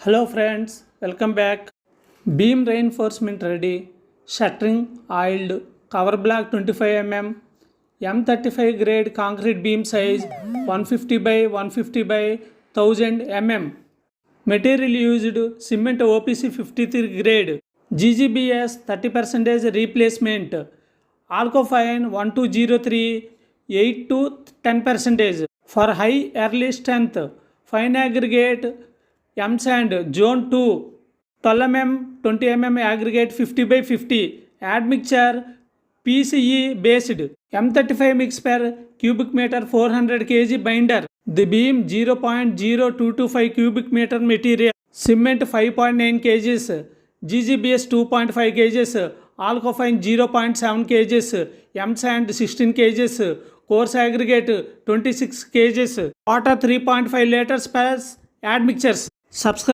Hello friends, welcome back. Beam reinforcement ready. Shuttering oiled. Cover block 25 mm. M35 grade concrete beam size 150 by 150 by 1000 mm. Material used cement OPC 53 grade. GGBS 30% replacement. Alcofine 1203 8 to 10% for high early strength. Fine aggregate M sand zone 2 12 mm 20 mm aggregate 50 by 50 admixture PCE based M35 mix per cubic meter 400 kg binder. The beam 0.0225 cubic meter material. Cement 5.9 kgs. GGBS 2.5 kgs. Alcofine 0.7 kgs. M sand 16 kgs. Coarse aggregate 26 kgs. Water 3.5 liters per admixtures. Subscribe.